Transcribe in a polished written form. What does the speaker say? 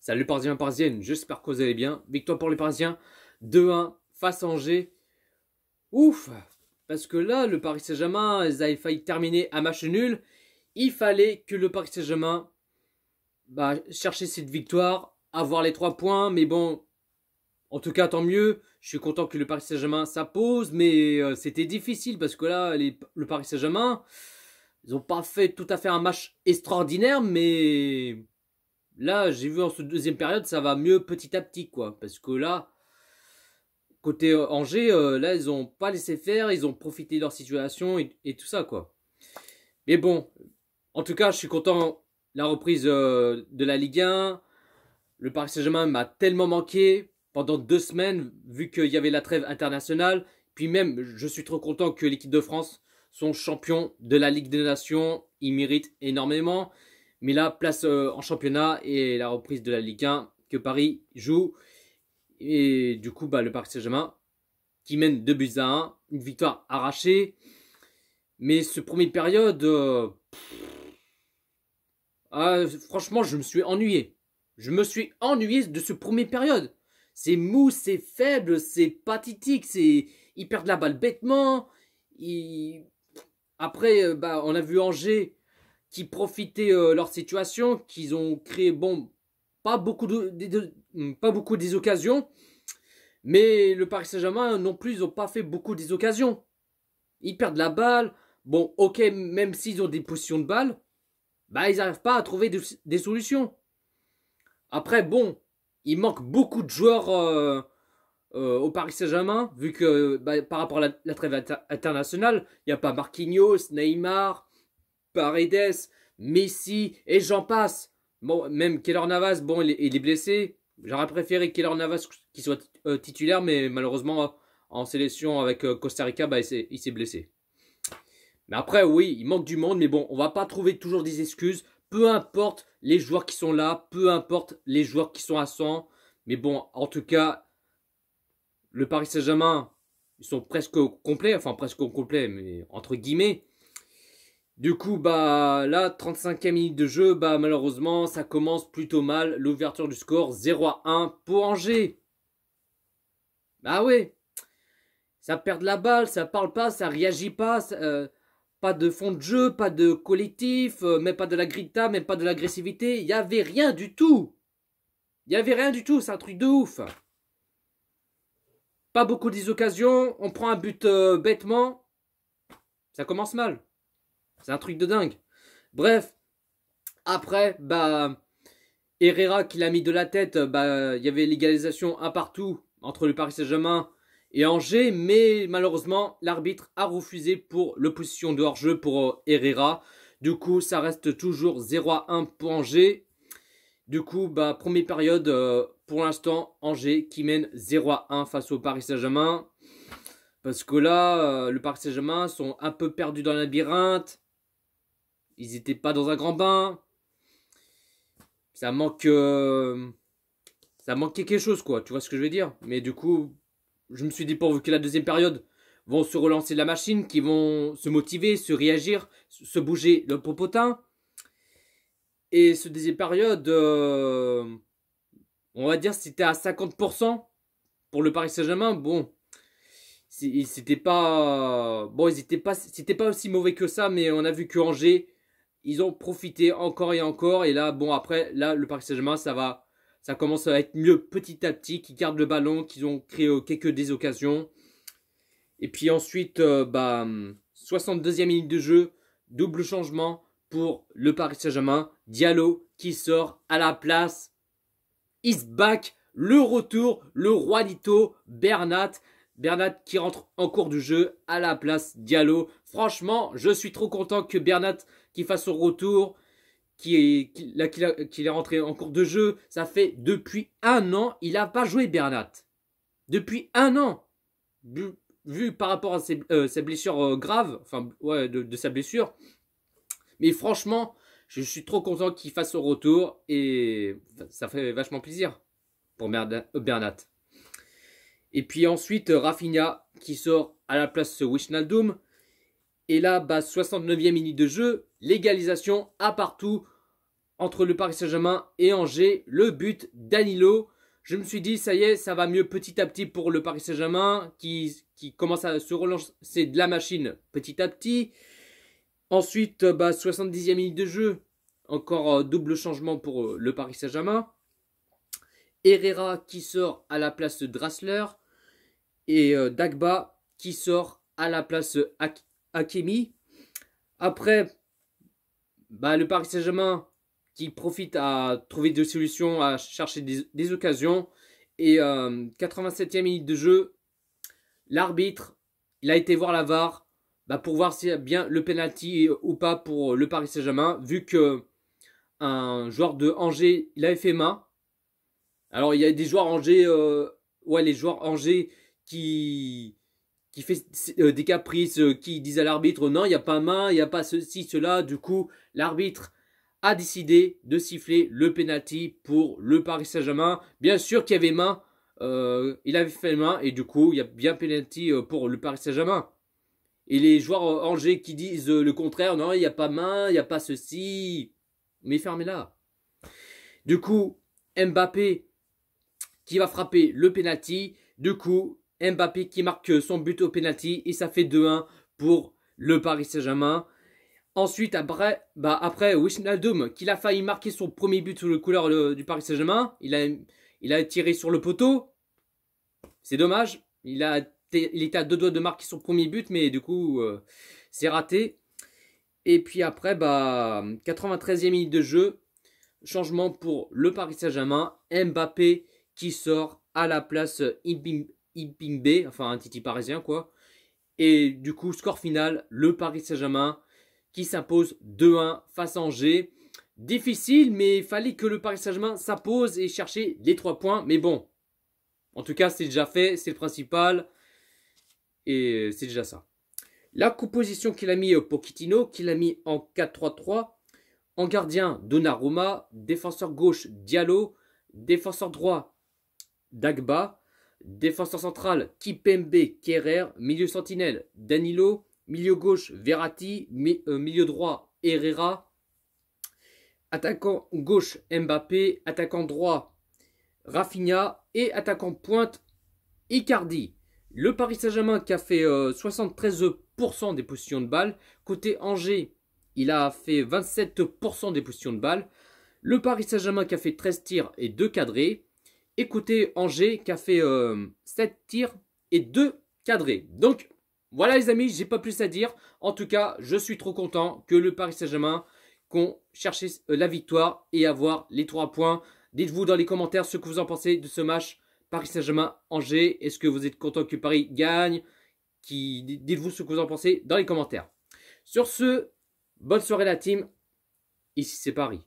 Salut Parisiens, Parisiennes, j'espère que vous allez bien. Victoire pour les Parisiens, 2-1 face à Angers. Ouf, parce que là, le Paris Saint-Germain, ils avaient failli terminer un match nul. Il fallait que le Paris Saint-Germain chercher cette victoire, avoir les 3 points. Mais bon, en tout cas, tant mieux. Je suis content que le Paris Saint-Germain s'impose, mais c'était difficile parce que là, le Paris Saint-Germain, ils n'ont pas fait tout à fait un match extraordinaire, mais là, j'ai vu en ce deuxième période, ça va mieux petit à petit, quoi. Parce que là, côté Angers, là, ils ont pas laissé faire, ils ont profité de leur situation et tout ça, quoi. Mais bon, en tout cas, je suis content. La reprise de la Ligue 1, le Paris Saint-Germain m'a tellement manqué pendant 2 semaines, vu qu'il y avait la trêve internationale. Puis même, je suis trop content que l'équipe de France sont champions de la Ligue des Nations. Ils méritent énormément. Mais là, place en championnat et la reprise de la Ligue 1 que Paris joue. Et du coup, le Paris Saint-Germain qui mène 2-1, une victoire arrachée. Mais ce premier période, franchement, je me suis ennuyé. Je me suis ennuyé de ce premier période. C'est mou, c'est faible, c'est pathétique, ils perdent la balle bêtement. Après, on a vu Angers qui profitaient leur situation, qu'ils ont créé, bon, pas beaucoup des occasions, mais le Paris Saint-Germain non plus, ils n'ont pas fait beaucoup des occasions. Ils perdent la balle. Bon, ok, même s'ils ont des positions de balle, ils n'arrivent pas à trouver des solutions. Après, bon, il manque beaucoup de joueurs au Paris Saint-Germain, vu que par rapport à la trêve internationale, il n'y a pas Marquinhos, Neymar, Paredes, Messi et j'en passe. Bon, même Keylor Navas, bon, il est blessé. J'aurais préféré Keylor Navas qui soit titulaire, mais malheureusement, en sélection avec Costa Rica, il s'est blessé. Mais après, oui, il manque du monde, mais bon, on va pas trouver toujours des excuses. Peu importe les joueurs qui sont là, peu importe les joueurs qui sont à 100. Mais bon, en tout cas, le Paris Saint-Germain, ils sont presque complets, enfin presque complets, mais entre guillemets. Du coup, là, 35e minute de jeu, malheureusement, ça commence plutôt mal. L'ouverture du score, 0-1 pour Angers. Bah ouais, ça perd de la balle, ça parle pas, ça réagit pas, pas de fond de jeu, pas de collectif, même pas de la grinta, même pas de l'agressivité. Il y avait rien du tout. Il y avait rien du tout, c'est un truc de ouf. Pas beaucoup des occasions, on prend un but bêtement. Ça commence mal. C'est un truc de dingue. Bref, après, Herrera qui l'a mis de la tête, il y avait l'égalisation un partout entre le Paris Saint-Germain et Angers, mais malheureusement, l'arbitre a refusé pour l'opposition de hors-jeu pour Herrera. Du coup, ça reste toujours 0-1 pour Angers. Du coup, première période, pour l'instant, Angers qui mène 0-1 face au Paris Saint-Germain. Parce que là, le Paris Saint-Germain sont un peu perdus dans le labyrinthe. Ils n'étaient pas dans un grand bain. Ça manquait quelque chose, quoi. Tu vois ce que je veux dire? Mais du coup, je me suis dit, pourvu que la deuxième période vont se relancer la machine, qui vont se motiver, se réagir, se bouger le popotin. Et ce deuxième période, on va dire c'était à 50% pour le Paris Saint-Germain. Bon, c'était pas c'était pas aussi mauvais que ça, mais on a vu que Angers, ils ont profité encore et encore. Et là, bon, après, là, le Paris Saint-Germain, ça commence à être mieux petit à petit, qui gardent le ballon, qu'ils ont créé quelques des occasions. Et puis ensuite, 62e minute de jeu, double changement pour le Paris Saint-Germain. Diallo qui sort à la place. Is back, le retour, le Juanito Bernat. Bernat qui rentre en cours du jeu à la place Diallo. Franchement, je suis trop content que Bernat qui fasse son retour, qu'il est rentré en cours de jeu. Ça fait depuis 1 an, il n'a pas joué Bernat. Depuis 1 an. Vu par rapport à ses blessures graves, enfin ouais, de sa blessure. Mais franchement, je suis trop content qu'il fasse son retour et ça fait vachement plaisir pour Bernat. Et puis ensuite, Rafinha qui sort à la place de Wijnaldum. Et là, 69e minute de jeu, l'égalisation à partout entre le Paris Saint-Germain et Angers. Le but Danilo. Je me suis dit, ça y est, ça va mieux petit à petit pour le Paris Saint-Germain qui commence à se relancer de la machine petit à petit. Ensuite, 70e minute de jeu. Encore double changement pour le Paris Saint-Germain. Herrera qui sort à la place de Draxler. Et Dagba qui sort à la place de Hakimi. Après, le Paris Saint-Germain qui profite à trouver des solutions, à chercher des occasions. Et 87e minute de jeu, l'arbitre, il a été voir la VAR pour voir s'il y a bien le penalty ou pas pour le Paris Saint-Germain, vu que un joueur de Angers, il avait fait main. Alors il y a des joueurs Angers, les joueurs Angers qui fait des caprices, qui disent à l'arbitre non, il n'y a pas main, il n'y a pas ceci, cela. Du coup, l'arbitre a décidé de siffler le penalty pour le Paris Saint-Germain. Bien sûr qu'il y avait main, il avait fait main et du coup, il y a bien penalty pour le Paris Saint-Germain. Et les joueurs Angers qui disent le contraire, non, il n'y a pas main, il n'y a pas ceci. Mais fermez-la. Du coup, Mbappé qui va frapper le penalty. Du coup, Mbappé qui marque son but au penalty et ça fait 2-1 pour le Paris Saint-Germain. Ensuite, après Wijnaldum, qui a failli marquer son premier but sous le couleur du Paris Saint-Germain. Il a tiré sur le poteau. C'est dommage. Il était à 2 doigts de marquer son premier but, mais du coup, c'est raté. Et puis après, 93e minute de jeu. Changement pour le Paris Saint-Germain. Mbappé qui sort à la place Ipimbe, enfin un Titi parisien quoi. Et du coup, score final, le Paris Saint-Germain qui s'impose 2-1 face à Angers. Difficile, mais il fallait que le Paris Saint-Germain s'impose et chercher les 3 points. Mais bon, en tout cas, c'est déjà fait, c'est le principal. Et c'est déjà ça. La composition qu'il a mis Pochettino, qu'il a mis en 4-3-3. En gardien, Donnarumma. Défenseur gauche, Diallo. Défenseur droit, Dagba. Défenseur central, Kipembe, Kerrer. Milieu sentinelle, Danilo. Milieu gauche, Verratti. Milieu droit, Herrera. Attaquant gauche, Mbappé. Attaquant droit, Rafinha. Et attaquant pointe, Icardi. Le Paris Saint-Germain qui a fait 73% des positions de balle. Côté Angers, il a fait 27% des positions de balle. Le Paris Saint-Germain qui a fait 13 tirs et 2 cadrés. Et côté Angers qui a fait 7 tirs et 2 cadrés. Donc voilà les amis, j'ai pas plus à dire. En tout cas, je suis trop content que le Paris Saint-Germain qu'on cherche la victoire et avoir les 3 points. Dites-vous dans les commentaires ce que vous en pensez de ce match Paris Saint-Germain-Angers. Est-ce que vous êtes content que Paris gagne? Dites-vous ce que vous en pensez dans les commentaires. Sur ce, bonne soirée la team. Ici c'est Paris.